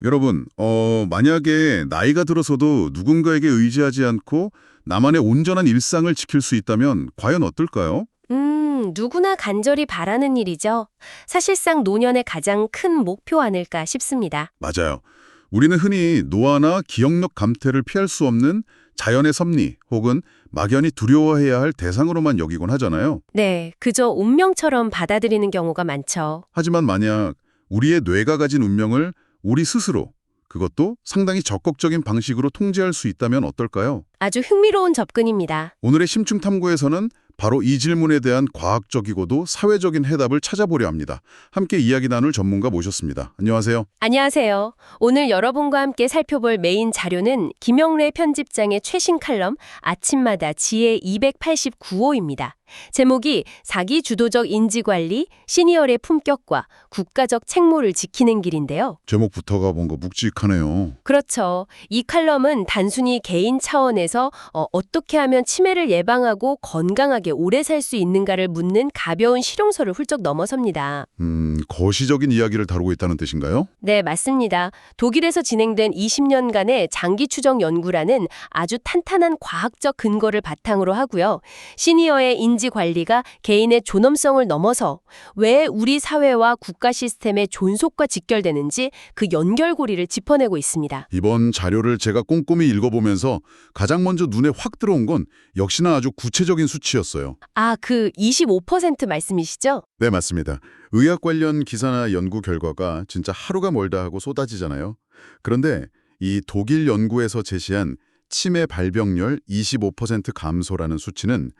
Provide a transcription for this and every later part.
여러분, 만약에 나이가 들어서도 누군가에게 의지하지 않고 나만의 온전한 일상을 지킬 수 있다면 과연 어떨까요? 누구나 간절히 바라는 일이죠. 사실상 노년의 가장 큰 목표 아닐까 싶습니다. 맞아요. 우리는 흔히 노화나 기억력 감퇴를 피할 수 없는 자연의 섭리 혹은 막연히 두려워해야 할 대상으로만 여기곤 하잖아요. 네, 그저 운명처럼 받아들이는 경우가 많죠. 하지만 만약 우리의 뇌가 가진 운명을 우리 스스로, 그것도 상당히 적극적인 방식으로 통제할 수 있다면 어떨까요? 아주 흥미로운 접근입니다. 오늘의 심층 탐구에서는 바로 이 질문에 대한 과학적이고도 사회적인 해답을 찾아보려 합니다. 함께 이야기 나눌 전문가 모셨습니다. 안녕하세요. 안녕하세요. 오늘 여러분과 함께 살펴볼 메인 자료는 김영래 편집장의 최신 칼럼 아침마다 지혜 289호입니다. 제목이 사기 주도적 인지관리, 시니어의 품격과 국가적 책무를 지키는 길인데요. 제목부터가 뭔가 묵직하네요. 그렇죠. 이 칼럼은 단순히 개인 차원에서 어떻게 하면 치매를 예방하고 건강하게 오래 살 수 있는가를 묻는 가벼운 실용서를 훌쩍 넘어섭니다. 거시적인 이야기를 다루고 있다는 뜻인가요? 네, 맞습니다. 독일에서 진행된 20년간의 장기 추적 연구라는 아주 탄탄한 과학적 근거를 바탕으로 하고요. 시니어의 인지 관리가 개인의 존엄성을 넘어서 왜 우리 사회와 국가 시스템의 존속과 직결되는지 그 연결고리를 짚어내고 있습니다. 이번 자료를 제가 꼼꼼히 읽어보면서 가장 먼저 눈에 확 들어온 건 역시나 아주 구체적인 수치였어요. 아, 그 25% 말씀이시죠? 네, 맞습니다. 의학 관련 기사나 연구 결과가 진짜 하루가 멀다 하고 쏟아지잖아요. 그런데 이 독일 연구에서 제시한 치매 발병률 25% 감소라는 수치는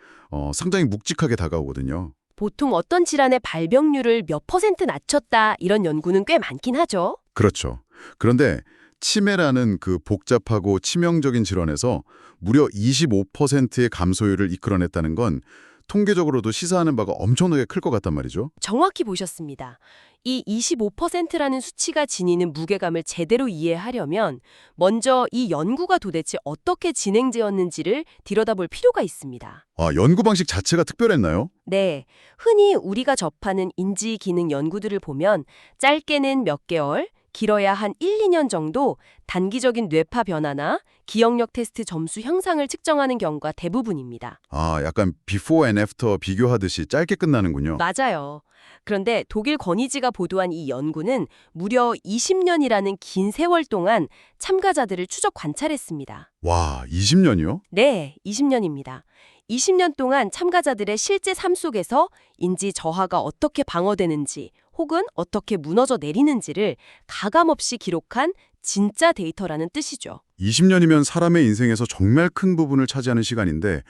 상당히 묵직하게 다가오거든요. 보통 어떤 질환의 발병률을 몇 퍼센트 낮췄다 이런 연구는 꽤 많긴 하죠. 그렇죠. 그런데 치매라는 그 복잡하고 치명적인 질환에서 무려 25%의 감소율을 이끌어냈다는 건 통계적으로도 시사하는 바가 엄청나게 클 것 같단 말이죠. 정확히 보셨습니다. 이 25%라는 수치가 지니는 무게감을 제대로 이해하려면 먼저 이 연구가 도대체 어떻게 진행되었는지를 들여다볼 필요가 있습니다. 아, 연구 방식 자체가 특별했나요? 네, 흔히 우리가 접하는 인지 기능 연구들을 보면 짧게는 몇 개월, 길어야 한 1, 2년 정도 단기적인 뇌파 변화나 기억력 테스트 점수 향상을 측정하는 경우가 대부분입니다. 아, 약간 before and after 비교하듯이 짧게 끝나는군요. 맞아요. 그런데 독일 권위지가 보도한 이 연구는 무려 20년이라는 긴 세월 동안 참가자들을 추적 관찰했습니다. 와, 20년이요? 네, 20년입니다. 20년 동안 참가자들의 실제 삶 속에서 인지 저하가 어떻게 방어되는지 혹은 어떻게 무너져 내리는지를 가감없이 기록한 진짜 데이터라는 뜻이죠. 20년이면 사람의 인생에서 정말 큰 부분을 차지하는 시간인데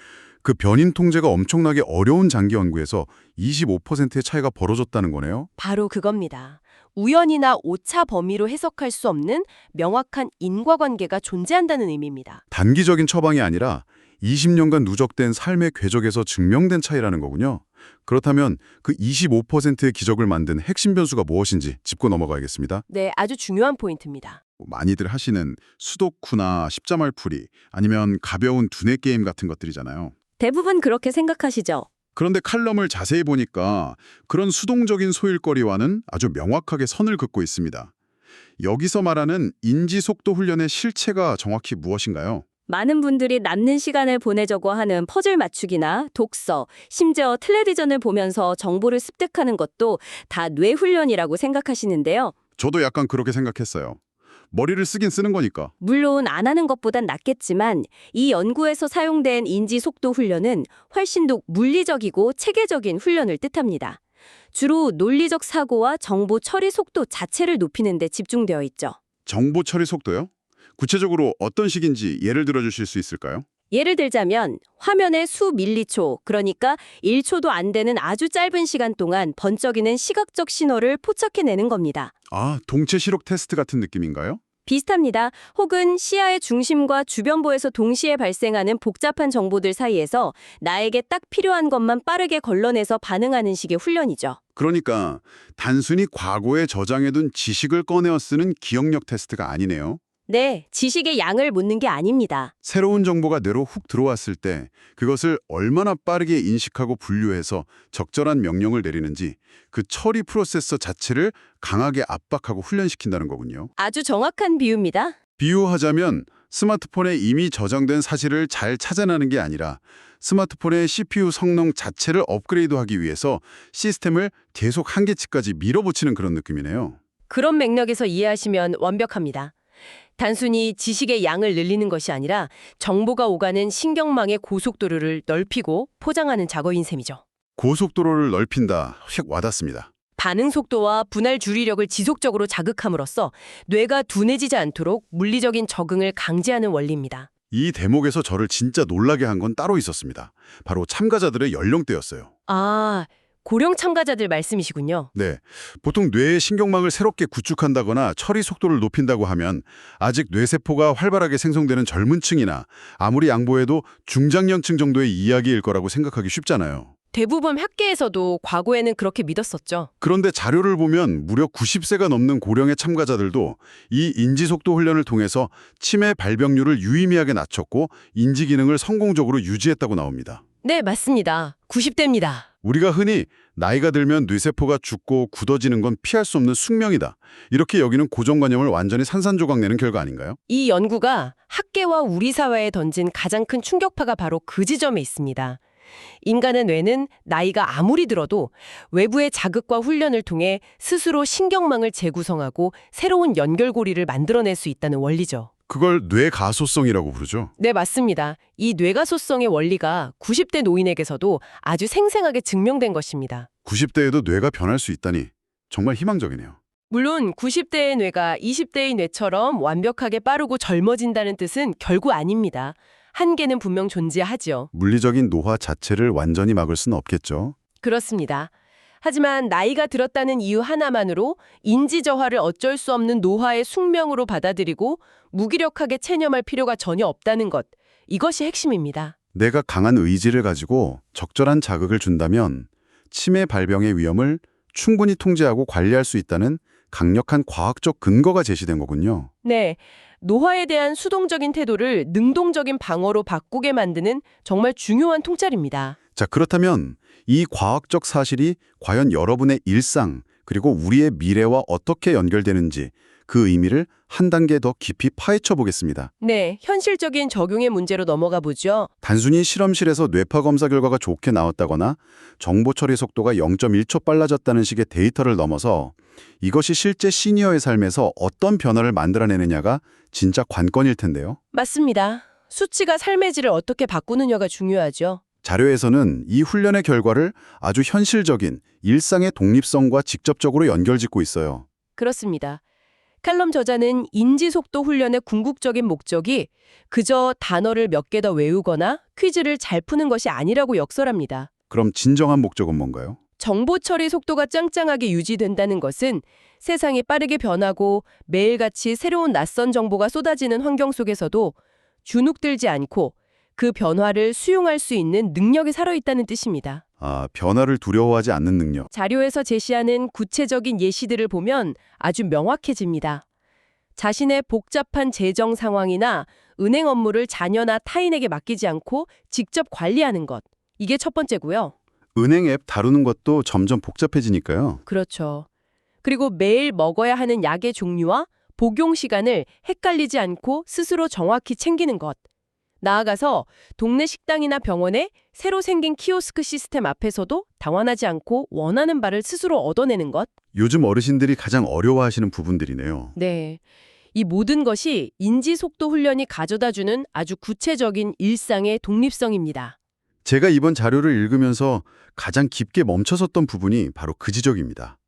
그 변인 통제가 엄청나게 어려운 장기 연구에서 25%의 차이가 벌어졌다는 거네요. 바로 그겁니다. 우연이나 오차 범위로 해석할 수 없는 명확한 인과관계가 존재한다는 의미입니다. 단기적인 처방이 아니라 20년간 누적된 삶의 궤적에서 증명된 차이라는 거군요. 그렇다면 그 25%의 기적을 만든 핵심 변수가 무엇인지 짚고 넘어가야겠습니다. 네, 아주 중요한 포인트입니다. 많이들 하시는 수도쿠나 십자말풀이 아니면 가벼운 두뇌 게임 같은 것들이잖아요. 대부분 그렇게 생각하시죠? 그런데 칼럼을 자세히 보니까 그런 수동적인 소일거리와는 아주 명확하게 선을 긋고 있습니다. 여기서 말하는 인지속도 훈련의 실체가 정확히 무엇인가요? 많은 분들이 남는 시간을 보내자고 하는 퍼즐 맞추기나 독서, 심지어 텔레비전을 보면서 정보를 습득하는 것도 다 뇌훈련이라고 생각하시는데요. 저도 약간 그렇게 생각했어요. 머리를 쓰긴 쓰는 거니까. 물론 안 하는 것보단 낫겠지만 이 연구에서 사용된 인지속도 훈련은 훨씬 더 물리적이고 체계적인 훈련을 뜻합니다. 주로 논리적 사고와 정보 처리 속도 자체를 높이는 데 집중되어 있죠. 정보 처리 속도요? 구체적으로 어떤 식인지 예를 들어 주실 수 있을까요? 예를 들자면 화면에 수 밀리초, 그러니까 1초도 안 되는 아주 짧은 시간 동안 번쩍이는 시각적 신호를 포착해내는 겁니다. 아, 동체 시력 테스트 같은 느낌인가요? 비슷합니다. 혹은 시야의 중심과 주변부에서 동시에 발생하는 복잡한 정보들 사이에서 나에게 딱 필요한 것만 빠르게 걸러내서 반응하는 식의 훈련이죠. 그러니까 단순히 과거에 저장해둔 지식을 꺼내어 쓰는 기억력 테스트가 아니네요. 네, 지식의 양을 묻는 게 아닙니다. 새로운 정보가 뇌로 훅 들어왔을 때 그것을 얼마나 빠르게 인식하고 분류해서 적절한 명령을 내리는지 그 처리 프로세서 자체를 강하게 압박하고 훈련시킨다는 거군요. 아주 정확한 비유입니다. 비유하자면 스마트폰에 이미 저장된 사실을 잘 찾아내는 게 아니라 스마트폰의 CPU 성능 자체를 업그레이드하기 위해서 시스템을 계속 한계치까지 밀어붙이는 그런 느낌이네요. 그런 맥락에서 이해하시면 완벽합니다. 단순히 지식의 양을 늘리는 것이 아니라 정보가 오가는 신경망의 고속도로를 넓히고 포장하는 작업인 셈이죠. 고속도로를 넓힌다. 확 와닿습니다. 반응 속도와 분할 주의력을 지속적으로 자극함으로써 뇌가 둔해지지 않도록 물리적인 적응을 강제하는 원리입니다. 이 대목에서 저를 진짜 놀라게 한 건 따로 있었습니다. 바로 참가자들의 연령대였어요. 아, 고령 참가자들 말씀이시군요. 네, 보통 뇌의 신경망을 새롭게 구축한다거나 처리 속도를 높인다고 하면 아직 뇌세포가 활발하게 생성되는 젊은 층이나 아무리 양보해도 중장년층 정도의 이야기일 거라고 생각하기 쉽잖아요. 대부분 학계에서도 과거에는 그렇게 믿었었죠. 그런데 자료를 보면 무려 90세가 넘는 고령의 참가자들도 이 인지속도 훈련을 통해서 치매 발병률을 유의미하게 낮췄고 인지 기능을 성공적으로 유지했다고 나옵니다. 네, 맞습니다. 90대입니다. 우리가 흔히 나이가 들면 뇌세포가 죽고 굳어지는 건 피할 수 없는 숙명이다. 이렇게 여기는 고정관념을 완전히 산산조각내는 결과 아닌가요? 이 연구가 학계와 우리 사회에 던진 가장 큰 충격파가 바로 그 지점에 있습니다. 인간의 뇌는 나이가 아무리 들어도 외부의 자극과 훈련을 통해 스스로 신경망을 재구성하고 새로운 연결고리를 만들어낼 수 있다는 원리죠. 그걸 뇌가소성이라고 부르죠. 네, 맞습니다. 이 뇌가소성의 원리가 90대 노인에게서도 아주 생생하게 증명된 것입니다. 90대에도 뇌가 변할 수 있다니 정말 희망적이네요. 물론 90대의 뇌가 20대의 뇌처럼 완벽하게 빠르고 젊어진다는 뜻은 결국 아닙니다. 한계는 분명 존재하죠. 물리적인 노화 자체를 완전히 막을 수는 없겠죠. 그렇습니다. 하지만 나이가 들었다는 이유 하나만으로 인지 저하를 어쩔 수 없는 노화의 숙명으로 받아들이고 무기력하게 체념할 필요가 전혀 없다는 것. 이것이 핵심입니다. 내가 강한 의지를 가지고 적절한 자극을 준다면 치매 발병의 위험을 충분히 통제하고 관리할 수 있다는 강력한 과학적 근거가 제시된 거군요. 네, 노화에 대한 수동적인 태도를 능동적인 방어로 바꾸게 만드는 정말 중요한 통찰입니다. 자, 그렇다면 이 과학적 사실이 과연 여러분의 일상 그리고 우리의 미래와 어떻게 연결되는지 그 의미를 한 단계 더 깊이 파헤쳐 보겠습니다. 네, 현실적인 적용의 문제로 넘어가 보죠. 단순히 실험실에서 뇌파 검사 결과가 좋게 나왔다거나 정보 처리 속도가 0.1초 빨라졌다는 식의 데이터를 넘어서 이것이 실제 시니어의 삶에서 어떤 변화를 만들어내느냐가 진짜 관건일 텐데요. 맞습니다. 수치가 삶의 질을 어떻게 바꾸느냐가 중요하죠. 자료에서는 이 훈련의 결과를 아주 현실적인 일상의 독립성과 직접적으로 연결짓고 있어요. 그렇습니다. 칼럼 저자는 인지속도 훈련의 궁극적인 목적이 그저 단어를 몇 개 더 외우거나 퀴즈를 잘 푸는 것이 아니라고 역설합니다. 그럼 진정한 목적은 뭔가요? 정보 처리 속도가 짱짱하게 유지된다는 것은 세상이 빠르게 변하고 매일같이 새로운 낯선 정보가 쏟아지는 환경 속에서도 주눅들지 않고 그 변화를 수용할 수 있는 능력이 살아있다는 뜻입니다. 아, 변화를 두려워하지 않는 능력. 자료에서 제시하는 구체적인 예시들을 보면 아주 명확해집니다. 자신의 복잡한 재정 상황이나 은행 업무를 자녀나 타인에게 맡기지 않고 직접 관리하는 것. 이게 첫 번째고요. 은행 앱 다루는 것도 점점 복잡해지니까요. 그렇죠. 그리고 매일 먹어야 하는 약의 종류와 복용 시간을 헷갈리지 않고 스스로 정확히 챙기는 것. 나아가서 동네 식당이나 병원에 새로 생긴 키오스크 시스템 앞에서도 당황하지 않고 원하는 바를 스스로 얻어내는 것. 요즘 어르신들이 가장 어려워하시는 부분들이네요. 네. 이 모든 것이 인지속도 훈련이 가져다주는 아주 구체적인 일상의 독립성입니다. 제가 이번 자료를 읽으면서 가장 깊게 멈춰섰던 부분이 바로 그 지적입니다.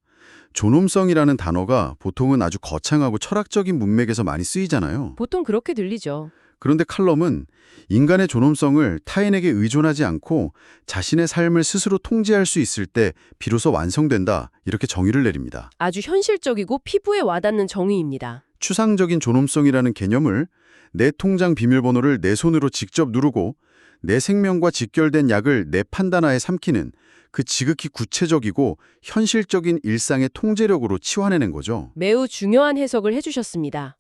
존엄성이라는 단어가 보통은 아주 거창하고 철학적인 문맥에서 많이 쓰이잖아요. 보통 그렇게 들리죠. 그런데 칼럼은 인간의 존엄성을 타인에게 의존하지 않고 자신의 삶을 스스로 통제할 수 있을 때 비로소 완성된다, 이렇게 정의를 내립니다. 아주 현실적이고 피부에 와닿는 정의입니다. 추상적인 존엄성이라는 개념을 내 통장 비밀번호를 내 손으로 직접 누르고 내 생명과 직결된 약을 내 판단하에 삼키는 그 지극히 구체적이고 현실적인 일상의 통제력으로 치환해낸 거죠. 매우 중요한 해석을 해주셨습니다.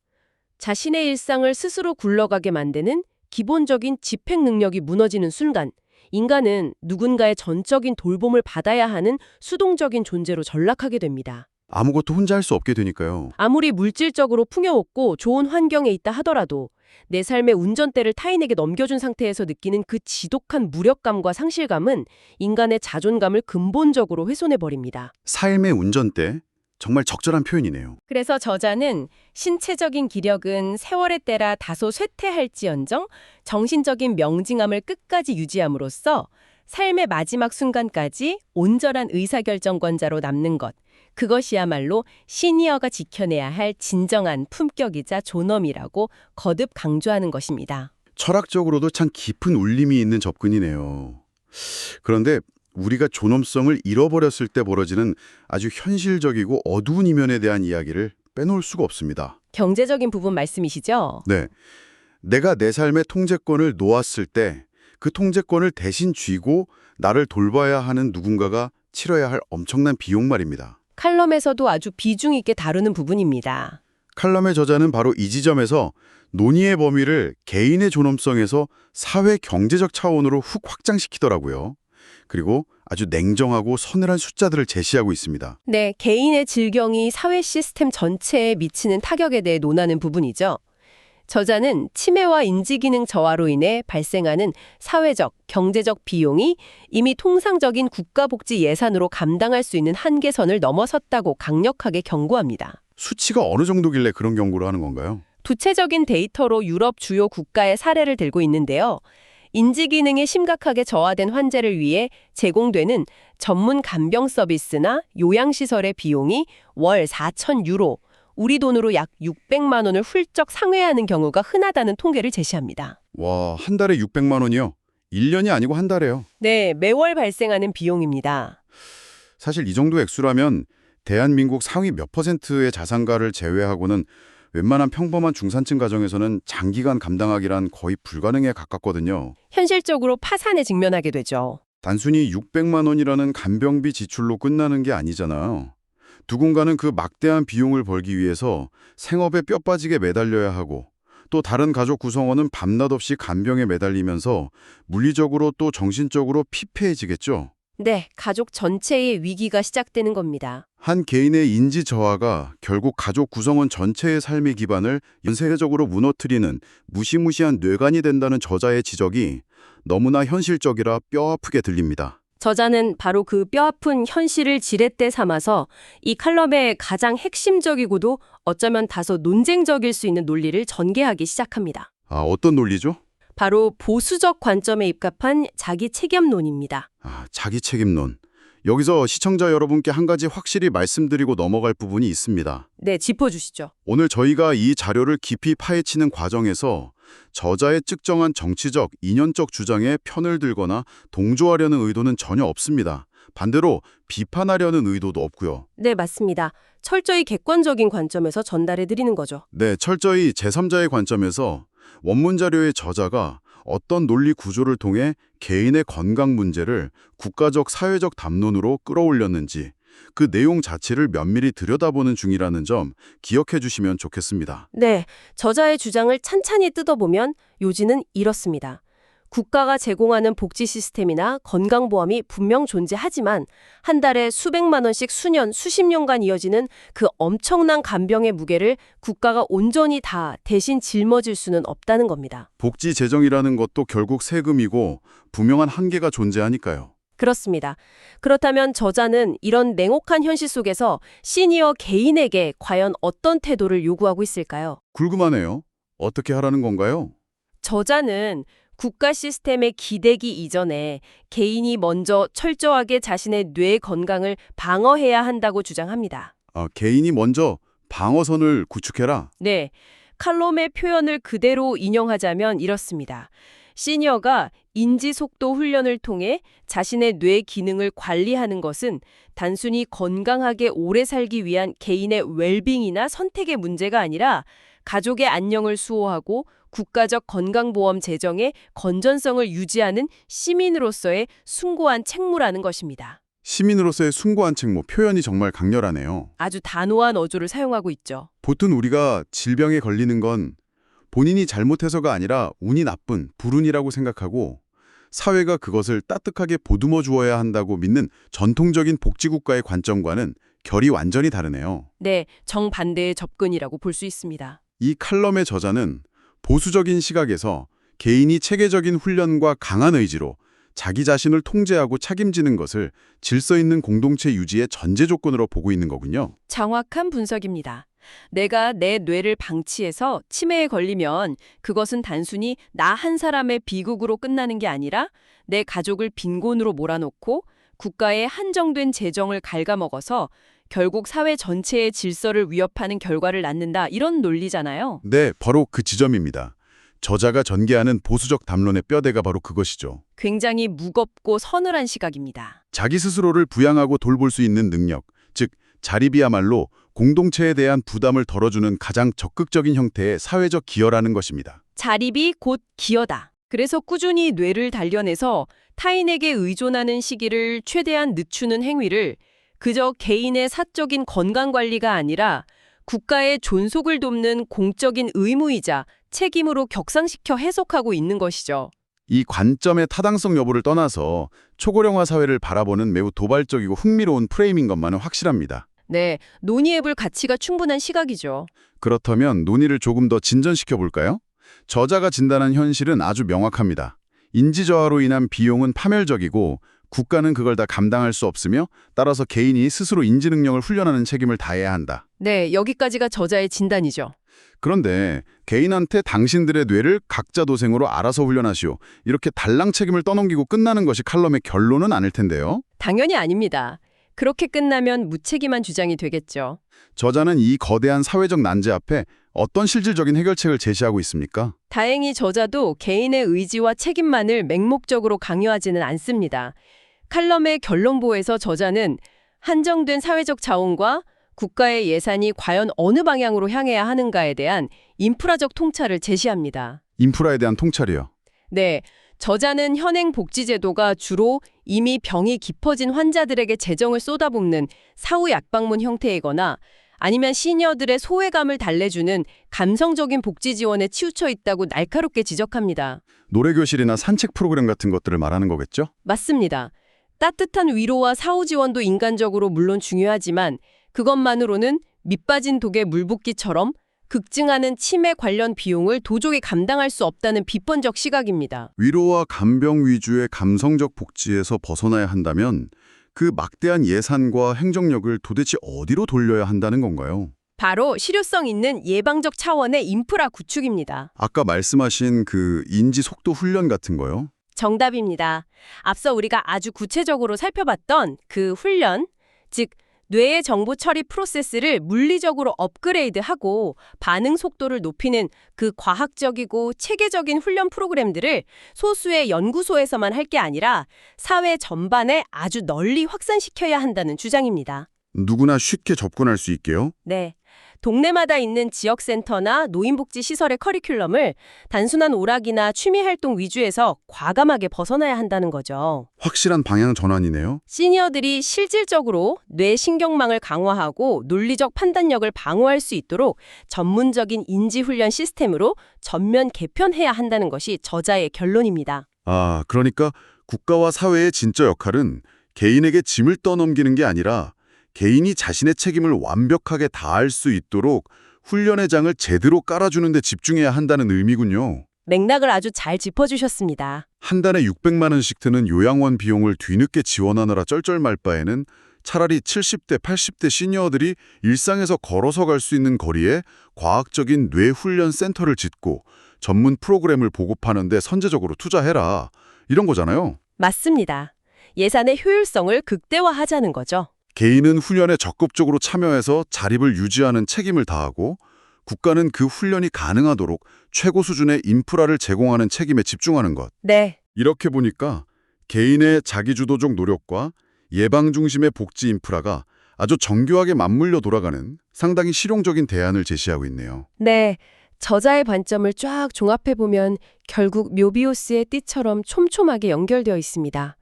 자신의 일상을 스스로 굴러가게 만드는 기본적인 집행 능력이 무너지는 순간, 인간은 누군가의 전적인 돌봄을 받아야 하는 수동적인 존재로 전락하게 됩니다. 아무것도 혼자 할 수 없게 되니까요. 아무리 물질적으로 풍요롭고 좋은 환경에 있다 하더라도 내 삶의 운전대를 타인에게 넘겨준 상태에서 느끼는 그 지독한 무력감과 상실감은 인간의 자존감을 근본적으로 훼손해버립니다. 삶의 운전대? 정말 적절한 표현이네요. 그래서 저자는 신체적인 기력은 세월에 따라 다소 쇠퇴할지언정 정신적인 명징함을 끝까지 유지함으로써 삶의 마지막 순간까지 온전한 의사결정권자로 남는 것, 그것이야말로 시니어가 지켜내야 할 진정한 품격이자 존엄이라고 거듭 강조하는 것입니다. 철학적으로도 참 깊은 울림이 있는 접근이네요. 그런데 우리가 존엄성을 잃어버렸을 때 벌어지는 아주 현실적이고 어두운 이면에 대한 이야기를 빼놓을 수가 없습니다. 경제적인 부분 말씀이시죠? 네. 내가 내 삶의 통제권을 놓았을 때 그 통제권을 대신 쥐고 나를 돌봐야 하는 누군가가 치러야 할 엄청난 비용 말입니다. 칼럼에서도 아주 비중 있게 다루는 부분입니다. 칼럼의 저자는 바로 이 지점에서 논의의 범위를 개인의 존엄성에서 사회 경제적 차원으로 훅 확장시키더라고요. 그리고 아주 냉정하고 서늘한 숫자들을 제시하고 있습니다. 네, 개인의 질경이 사회 시스템 전체에 미치는 타격에 대해 논하는 부분이죠. 저자는 치매와 인지기능 저하로 인해 발생하는 사회적, 경제적 비용이 이미 통상적인 국가복지 예산으로 감당할 수 있는 한계선을 넘어섰다고 강력하게 경고합니다. 수치가 어느 정도길래 그런 경고를 하는 건가요? 구체적인 데이터로 유럽 주요 국가의 사례를 들고 있는데요. 인지기능이 심각하게 저하된 환자를 위해 제공되는 전문 간병 서비스나 요양시설의 비용이 월 4,000유로, 우리 돈으로 약 600만 원을 훌쩍 상회하는 경우가 흔하다는 통계를 제시합니다. 와, 한 달에 600만 원이요? 1년이 아니고 한 달에요. 네, 매월 발생하는 비용입니다. 사실 이 정도 액수라면 대한민국 상위 몇 %의 자산가를 제외하고는 웬만한 평범한 중산층 가정에서는 장기간 감당하기란 거의 불가능에 가깝거든요. 현실적으로 파산에 직면하게 되죠. 단순히 600만 원이라는 간병비 지출로 끝나는 게 아니잖아요. 누군가는 그 막대한 비용을 벌기 위해서 생업에 뼈 빠지게 매달려야 하고 또 다른 가족 구성원은 밤낮 없이 간병에 매달리면서 물리적으로 또 정신적으로 피폐해지겠죠. 네, 가족 전체의 위기가 시작되는 겁니다. 한 개인의 인지 저하가 결국 가족 구성원 전체의 삶의 기반을 연쇄적으로 무너뜨리는 무시무시한 뇌관이 된다는 저자의 지적이 너무나 현실적이라 뼈아프게 들립니다. 저자는 바로 그 뼈아픈 현실을 지렛대 삼아서 이 칼럼의 가장 핵심적이고도 어쩌면 다소 논쟁적일 수 있는 논리를 전개하기 시작합니다. 아, 어떤 논리죠? 바로 보수적 관점에 입각한 자기 책임론입니다. 아, 자기 책임론. 여기서 시청자 여러분께 한 가지 확실히 말씀드리고 넘어갈 부분이 있습니다. 네, 짚어주시죠. 오늘 저희가 이 자료를 깊이 파헤치는 과정에서 저자의 측정한 정치적, 이념적 주장에 편을 들거나 동조하려는 의도는 전혀 없습니다. 반대로 비판하려는 의도도 없고요. 네, 맞습니다. 철저히 객관적인 관점에서 전달해드리는 거죠. 네, 철저히 제3자의 관점에서 원문 자료의 저자가 어떤 논리 구조를 통해 개인의 건강 문제를 국가적 사회적 담론으로 끌어올렸는지 그 내용 자체를 면밀히 들여다보는 중이라는 점 기억해 주시면 좋겠습니다. 네, 저자의 주장을 찬찬히 뜯어보면 요지는 이렇습니다. 국가가 제공하는 복지 시스템이나 건강보험이 분명 존재하지만 한 달에 수백만 원씩 수년, 수십 년간 이어지는 그 엄청난 간병의 무게를 국가가 온전히 다 대신 짊어질 수는 없다는 겁니다. 복지 재정이라는 것도 결국 세금이고 분명한 한계가 존재하니까요. 그렇습니다. 그렇다면 저자는 이런 냉혹한 현실 속에서 시니어 개인에게 과연 어떤 태도를 요구하고 있을까요? 궁금하네요. 어떻게 하라는 건가요? 저자는 국가 시스템에 기대기 이전에 개인이 먼저 철저하게 자신의 뇌 건강을 방어해야 한다고 주장합니다. 아, 개인이 먼저 방어선을 구축해라. 네, 칼럼의 표현을 그대로 인용하자면 이렇습니다. 시니어가 인지속도 훈련을 통해 자신의 뇌 기능을 관리하는 것은 단순히 건강하게 오래 살기 위한 개인의 웰빙이나 선택의 문제가 아니라 가족의 안녕을 수호하고 국가적 건강보험 재정의 건전성을 유지하는 시민으로서의 숭고한 책무라는 것입니다. 시민으로서의 숭고한 책무 표현이 정말 강렬하네요. 아주 단호한 어조를 사용하고 있죠. 보통 우리가 질병에 걸리는 건 본인이 잘못해서가 아니라 운이 나쁜 불운이라고 생각하고 사회가 그것을 따뜻하게 보듬어 주어야 한다고 믿는 전통적인 복지국가의 관점과는 결이 완전히 다르네요. 네, 정반대의 접근이라고 볼 수 있습니다. 이 칼럼의 저자는 보수적인 시각에서 개인이 체계적인 훈련과 강한 의지로 자기 자신을 통제하고 책임지는 것을 질서 있는 공동체 유지의 전제 조건으로 보고 있는 거군요. 정확한 분석입니다. 내가 내 뇌를 방치해서 치매에 걸리면 그것은 단순히 나 한 사람의 비극으로 끝나는 게 아니라 내 가족을 빈곤으로 몰아넣고 국가의 한정된 재정을 갉아먹어서 결국 사회 전체의 질서를 위협하는 결과를 낳는다. 이런 논리잖아요. 네, 바로 그 지점입니다. 저자가 전개하는 보수적 담론의 뼈대가 바로 그것이죠. 굉장히 무겁고 서늘한 시각입니다. 자기 스스로를 부양하고 돌볼 수 있는 능력, 즉 자립이야말로 공동체에 대한 부담을 덜어주는 가장 적극적인 형태의 사회적 기여라는 것입니다. 자립이 곧 기여다. 그래서 꾸준히 뇌를 단련해서 타인에게 의존하는 시기를 최대한 늦추는 행위를 그저 개인의 사적인 건강관리가 아니라 국가의 존속을 돕는 공적인 의무이자 책임으로 격상시켜 해석하고 있는 것이죠. 이 관점의 타당성 여부를 떠나서 초고령화 사회를 바라보는 매우 도발적이고 흥미로운 프레임인 것만은 확실합니다. 네, 논의해볼 가치가 충분한 시각이죠. 그렇다면 논의를 조금 더 진전시켜 볼까요? 저자가 진단한 현실은 아주 명확합니다. 인지 저하로 인한 비용은 파멸적이고 국가는 그걸 다 감당할 수 없으며 따라서 개인이 스스로 인지 능력을 훈련하는 책임을 다해야 한다. 네, 여기까지가 저자의 진단이죠. 그런데 개인한테 당신들의 뇌를 각자 도생으로 알아서 훈련하시오. 이렇게 달랑 책임을 떠넘기고 끝나는 것이 칼럼의 결론은 아닐 텐데요. 당연히 아닙니다. 그렇게 끝나면 무책임한 주장이 되겠죠. 저자는 이 거대한 사회적 난제 앞에 어떤 실질적인 해결책을 제시하고 있습니까? 다행히 저자도 개인의 의지와 책임만을 맹목적으로 강요하지는 않습니다. 칼럼의 결론부에서 저자는 한정된 사회적 자원과 국가의 예산이 과연 어느 방향으로 향해야 하는가에 대한 인프라적 통찰을 제시합니다. 인프라에 대한 통찰이요. 네, 저자는 현행 복지제도가 주로 이미 병이 깊어진 환자들에게 재정을 쏟아붓는 사후 약방문 형태이거나 아니면 시니어들의 소외감을 달래주는 감성적인 복지 지원에 치우쳐 있다고 날카롭게 지적합니다. 노래교실이나 산책 프로그램 같은 것들을 말하는 거겠죠? 맞습니다. 따뜻한 위로와 사후 지원도 인간적으로 물론 중요하지만 그것만으로는 밑빠진 독에 물 붓기처럼 급증하는 치매 관련 비용을 도저히 감당할 수 없다는 비판적 시각입니다. 위로와 간병 위주의 감성적 복지에서 벗어나야 한다면 그 막대한 예산과 행정력을 도대체 어디로 돌려야 한다는 건가요? 바로 실효성 있는 예방적 차원의 인프라 구축입니다. 아까 말씀하신 그 인지 속도 훈련 같은 거요? 정답입니다. 앞서 우리가 아주 구체적으로 살펴봤던 그 훈련, 즉 뇌의 정보 처리 프로세스를 물리적으로 업그레이드하고 반응 속도를 높이는 그 과학적이고 체계적인 훈련 프로그램들을 소수의 연구소에서만 할 게 아니라 사회 전반에 아주 널리 확산시켜야 한다는 주장입니다. 누구나 쉽게 접근할 수 있게요? 네. 동네마다 있는 지역센터나 노인복지 시설의 커리큘럼을 단순한 오락이나 취미활동 위주에서 과감하게 벗어나야 한다는 거죠. 확실한 방향 전환이네요. 시니어들이 실질적으로 뇌신경망을 강화하고 논리적 판단력을 방어할 수 있도록 전문적인 인지훈련 시스템으로 전면 개편해야 한다는 것이 저자의 결론입니다. 아, 그러니까 국가와 사회의 진짜 역할은 개인에게 짐을 떠넘기는 게 아니라 개인이 자신의 책임을 완벽하게 다할 수 있도록 훈련의 장을 제대로 깔아주는 데 집중해야 한다는 의미군요. 맥락을 아주 잘 짚어주셨습니다. 한 달에 600만 원씩 드는 요양원 비용을 뒤늦게 지원하느라 쩔쩔말 바에는 차라리 70대, 80대 시니어들이 일상에서 걸어서 갈 수 있는 거리에 과학적인 뇌훈련 센터를 짓고 전문 프로그램을 보급하는 데 선제적으로 투자해라. 이런 거잖아요. 맞습니다. 예산의 효율성을 극대화하자는 거죠. 개인은 훈련에 적극적으로 참여해서 자립을 유지하는 책임을 다하고 국가는 그 훈련이 가능하도록 최고 수준의 인프라를 제공하는 책임에 집중하는 것. 네. 이렇게 보니까 개인의 자기주도적 노력과 예방 중심의 복지 인프라가 아주 정교하게 맞물려 돌아가는 상당히 실용적인 대안을 제시하고 있네요. 네. 저자의 관점을 쫙 종합해보면 결국 묘비우스의 띠처럼 촘촘하게 연결되어 있습니다.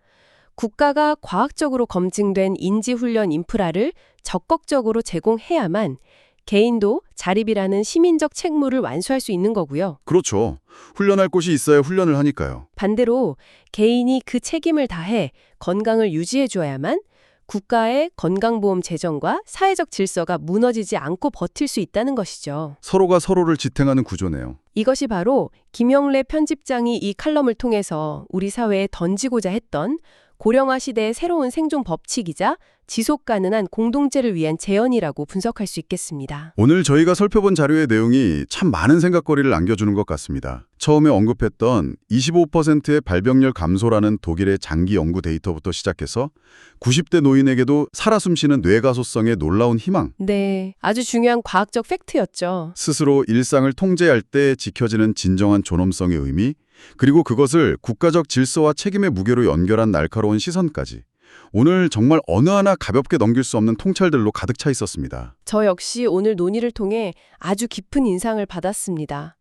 국가가 과학적으로 검증된 인지훈련 인프라를 적극적으로 제공해야만 개인도 자립이라는 시민적 책무를 완수할 수 있는 거고요. 그렇죠. 훈련할 곳이 있어야 훈련을 하니까요. 반대로 개인이 그 책임을 다해 건강을 유지해 줘야만 국가의 건강보험 재정과 사회적 질서가 무너지지 않고 버틸 수 있다는 것이죠. 서로가 서로를 지탱하는 구조네요. 이것이 바로 김영래 편집장이 이 칼럼을 통해서 우리 사회에 던지고자 했던 고령화 시대의 새로운 생존 법칙이자 지속 가능한 공동체를 위한 제언이라고 분석할 수 있겠습니다. 오늘 저희가 살펴본 자료의 내용이 참 많은 생각거리를 안겨주는 것 같습니다. 처음에 언급했던 25%의 발병률 감소라는 독일의 장기 연구 데이터부터 시작해서 90대 노인에게도 살아 숨쉬는 뇌가소성의 놀라운 희망, 네, 아주 중요한 과학적 팩트였죠. 스스로 일상을 통제할 때 지켜지는 진정한 존엄성의 의미, 그리고 그것을 국가적 질서와 책임의 무게로 연결한 날카로운 시선까지. 오늘 정말 어느 하나 가볍게 넘길 수 없는 통찰들로 가득 차 있었습니다. 저 역시 오늘 논의를 통해 아주 깊은 인상을 받았습니다.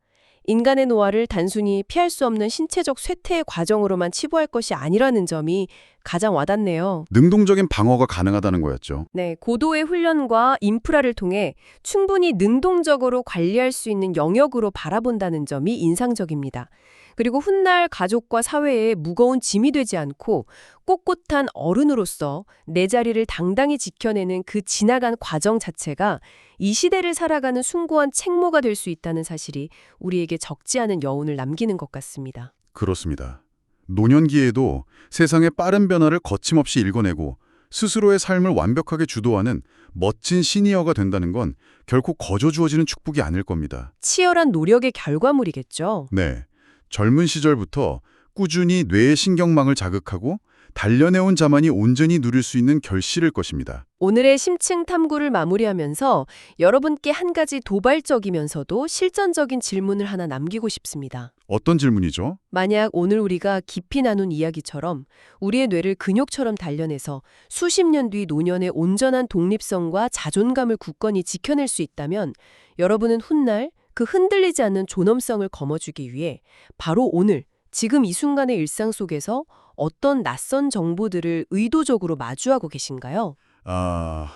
인간의 노화를 단순히 피할 수 없는 신체적 쇠퇴의 과정으로만 치부할 것이 아니라는 점이 가장 와닿네요. 능동적인 방어가 가능하다는 거였죠. 네, 고도의 훈련과 인프라를 통해 충분히 능동적으로 관리할 수 있는 영역으로 바라본다는 점이 인상적입니다. 그리고 훗날 가족과 사회에 무거운 짐이 되지 않고 꼿꼿한 어른으로서 내 자리를 당당히 지켜내는 그 지나간 과정 자체가 이 시대를 살아가는 숭고한 책무가 될 수 있다는 사실이 우리에게 적지 않은 여운을 남기는 것 같습니다. 그렇습니다. 노년기에도 세상의 빠른 변화를 거침없이 읽어내고 스스로의 삶을 완벽하게 주도하는 멋진 시니어가 된다는 건 결코 거저 주어지는 축복이 아닐 겁니다. 치열한 노력의 결과물이겠죠. 네, 젊은 시절부터 꾸준히 뇌의 신경망을 자극하고 단련해온 자만이 온전히 누릴 수 있는 결실일 것입니다. 오늘의 심층 탐구를 마무리하면서 여러분께 한 가지 도발적이면서도 실전적인 질문을 하나 남기고 싶습니다. 어떤 질문이죠? 만약 오늘 우리가 깊이 나눈 이야기처럼 우리의 뇌를 근육처럼 단련해서 수십 년 뒤 노년의 온전한 독립성과 자존감을 굳건히 지켜낼 수 있다면 여러분은 훗날 그 흔들리지 않는 존엄성을 거머쥐기 위해 바로 오늘, 지금 이 순간의 일상 속에서 어떤 낯선 정보들을 의도적으로 마주하고 계신가요?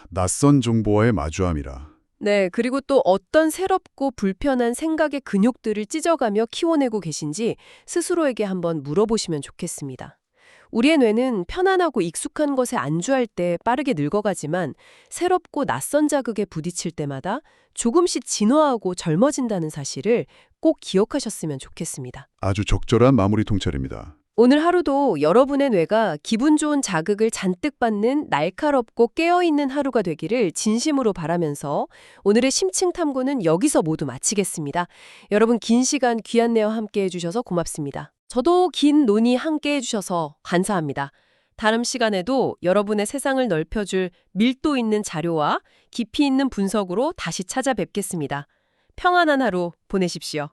낯선 정보와의 마주함이라. 네, 그리고 또 어떤 새롭고 불편한 생각의 근육들을 찢어가며 키워내고 계신지 스스로에게 한번 물어보시면 좋겠습니다. 우리의 뇌는 편안하고 익숙한 것에 안주할 때 빠르게 늙어가지만 새롭고 낯선 자극에 부딪힐 때마다 조금씩 진화하고 젊어진다는 사실을 꼭 기억하셨으면 좋겠습니다. 아주 적절한 마무리 통찰입니다. 오늘 하루도 여러분의 뇌가 기분 좋은 자극을 잔뜩 받는 날카롭고 깨어있는 하루가 되기를 진심으로 바라면서 오늘의 심층 탐구는 여기서 모두 마치겠습니다. 여러분 긴 시간 귀한 내와 함께 해주셔서 고맙습니다. 저도 긴 논의 함께 해주셔서 감사합니다. 다음 시간에도 여러분의 세상을 넓혀줄 밀도 있는 자료와 깊이 있는 분석으로 다시 찾아뵙겠습니다. 평안한 하루 보내십시오.